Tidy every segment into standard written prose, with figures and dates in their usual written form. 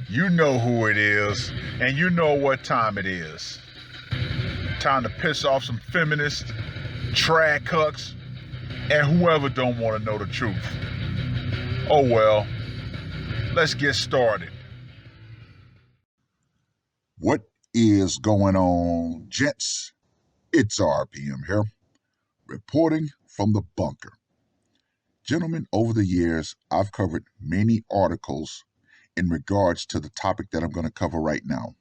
You know who it is, and you know what time it is. Time to piss off some feminists, trad cucks, and whoever don't want to know the truth. Oh well, let's get started. What is going on, gents? It's R.P.M. here, reporting from the bunker. Gentlemen, over the years, I've covered many articles in regards to the topic that I'm going to cover right now,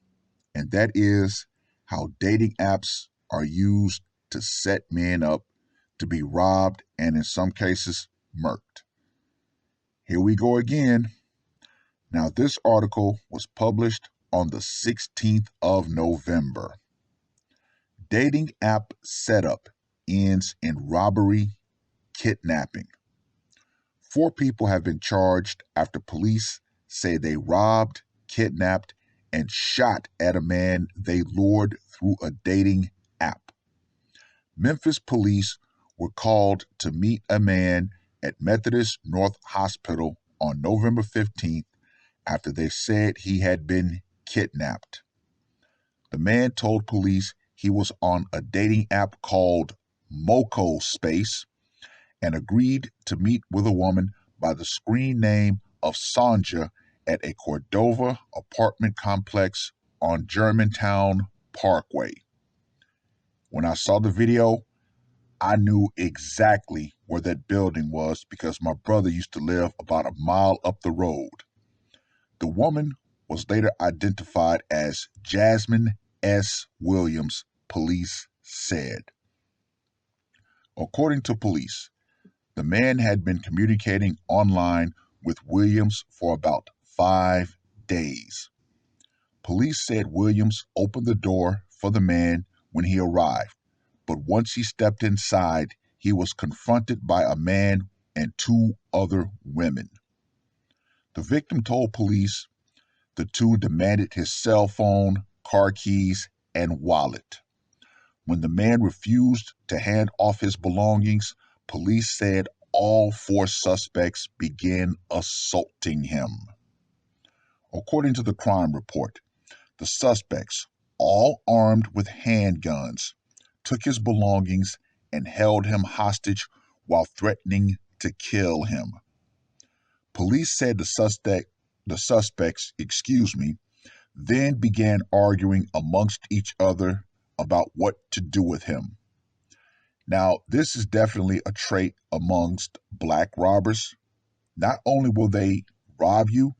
and that is how dating apps are used to set men up to be robbed and, in some cases, murked. Here we go again. Now, this article was published on the 16th of November. Dating app setup ends in robbery, kidnapping. 4 people have been charged after police say they robbed, kidnapped, and shot at a man they lured through a dating app. Memphis police were called to meet a man at Methodist North Hospital on November 15th after they said he had been kidnapped. The man told police he was on a dating app called Moco Space and agreed to meet with a woman by the screen name of Sonja at a Cordova apartment complex on Germantown Parkway. When I saw the video, I knew exactly where that building was because my brother used to live about a mile up the road. The woman was later identified as Jasmine S. Williams, police said. According to police, the man had been communicating online with Williams for about 5 days. Police said Williams opened the door for the man when he arrived, but once he stepped inside, he was confronted by a man and 2 other women. The victim told police the 2 demanded his cell phone, car keys, and wallet. When the man refused to hand off his belongings, police said all 4 suspects began assaulting him. According to the crime report, the suspects, all armed with handguns, took his belongings and held him hostage while threatening to kill him. Police said the suspects, then began arguing amongst each other about what to do with him. Now, this is definitely a trait amongst black robbers. Not only will they rob you,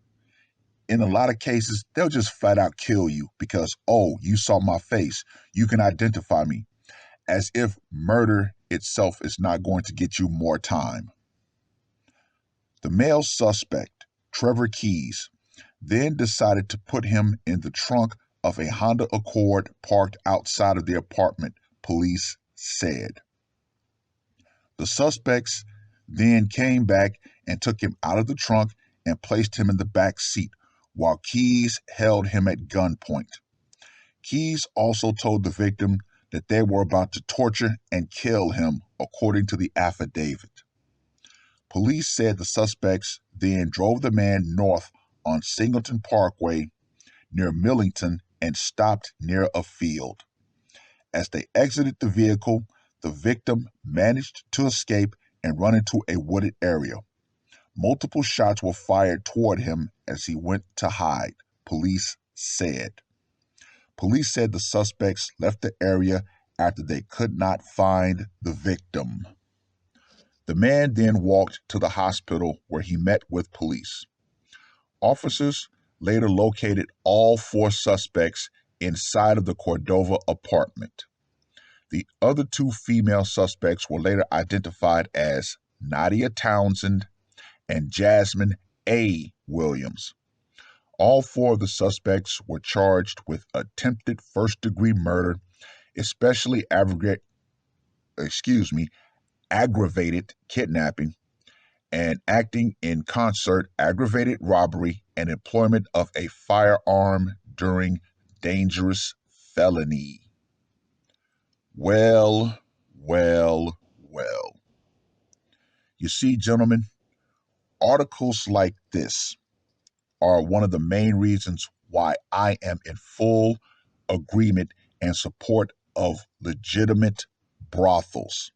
in a lot of cases, they'll just flat out kill you because, oh, you saw my face, you can identify me, as if murder itself is not going to get you more time. The male suspect, Trevor Keys, then decided to put him in the trunk of a Honda Accord parked outside of the apartment, police said. The suspects then came back and took him out of the trunk and placed him in the back seat, while Keys held him at gunpoint. Keys also told the victim that they were about to torture and kill him, according to the affidavit. Police said the suspects then drove the man north on Singleton Parkway near Millington and stopped near a field. As they exited the vehicle, the victim managed to escape and run into a wooded area. Multiple shots were fired toward him as he went to hide, police said. Police said the suspects left the area after they could not find the victim. The man then walked to the hospital where he met with police. Officers later located all 4 suspects inside of the Cordova apartment. The other 2 female suspects were later identified as Nadia Townsend and Jasmine A. Williams. All 4 of the suspects were charged with attempted first-degree murder, especially aggravated kidnapping, and acting in concert aggravated robbery and employment of a firearm during dangerous felony. Well. You see, gentlemen, Articles like this are one of the main reasons why I am in full agreement and support of legitimate brothels.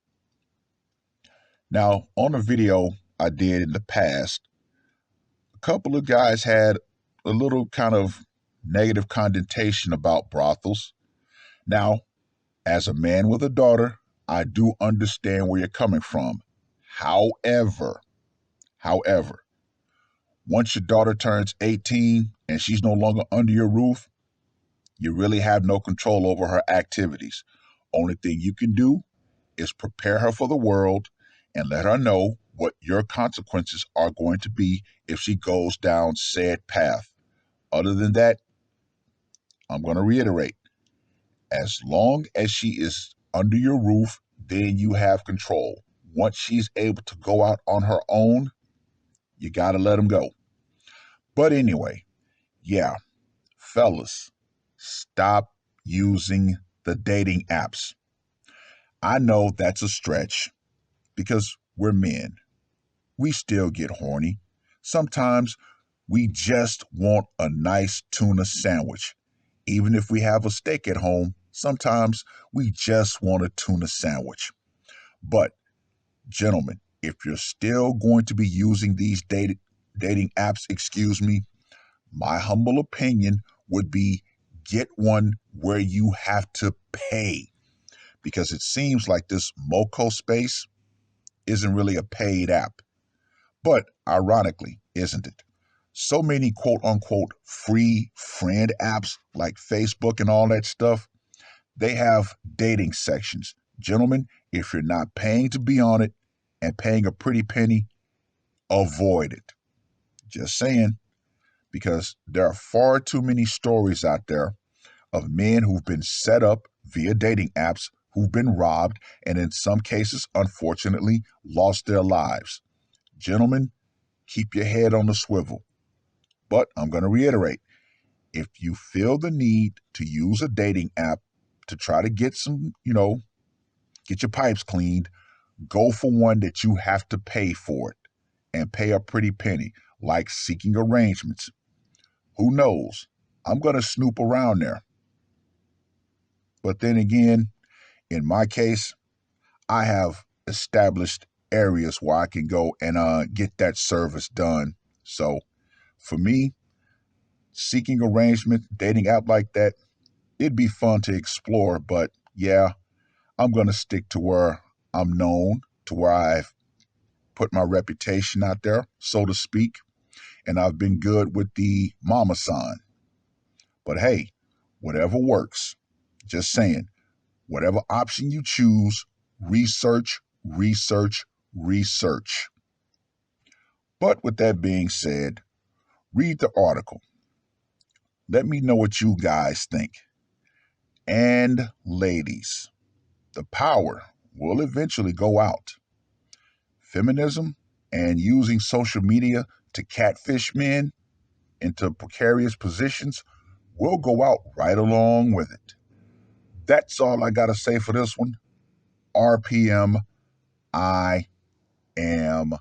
Now, on a video I did in the past, a couple of guys had a little kind of negative connotation about brothels. Now, as a man with a daughter, I do understand where you're coming from. However, once your daughter turns 18 and she's no longer under your roof, you really have no control over her activities. Only thing you can do is prepare her for the world and let her know what your consequences are going to be if she goes down said path. Other than that, I'm going to reiterate, as long as she is under your roof, then you have control. Once she's able to go out on her own, you got to let them go. But anyway, yeah, fellas, stop using the dating apps. I know that's a stretch because we're men. We still get horny. Sometimes we just want a nice tuna sandwich. Even if we have a steak at home, sometimes we just want a tuna sandwich. But, gentlemen, if you're still going to be using these dating apps, my humble opinion would be get one where you have to pay. Because it seems like this Moco space isn't really a paid app. But ironically, isn't it? So many quote unquote free friend apps like Facebook and all that stuff, they have dating sections. Gentlemen, if you're not paying to be on it and paying a pretty penny, avoid it. Just saying, because there are far too many stories out there of men who've been set up via dating apps, who've been robbed, and in some cases, unfortunately, lost their lives. Gentlemen, keep your head on the swivel. But I'm going to reiterate, if you feel the need to use a dating app to try to get some, get your pipes cleaned, go for one that you have to pay for it and pay a pretty penny, like Seeking Arrangements. Who knows? I'm going to snoop around there. But then again, in my case, I have established areas where I can go and get that service done. So for me, Seeking Arrangement, dating app like that, it'd be fun to explore. But yeah, I'm going to stick to where I'm known, to where I've put my reputation out there, so to speak. And I've been good with the mama sign. But hey, whatever works. Just saying, whatever option you choose, research, research, research. But with that being said, read the article. Let me know what you guys think. And ladies, the power will eventually go out. Feminism and using social media to catfish men into precarious positions will go out right along with it. That's all I got to say for this one. R.P.M. I am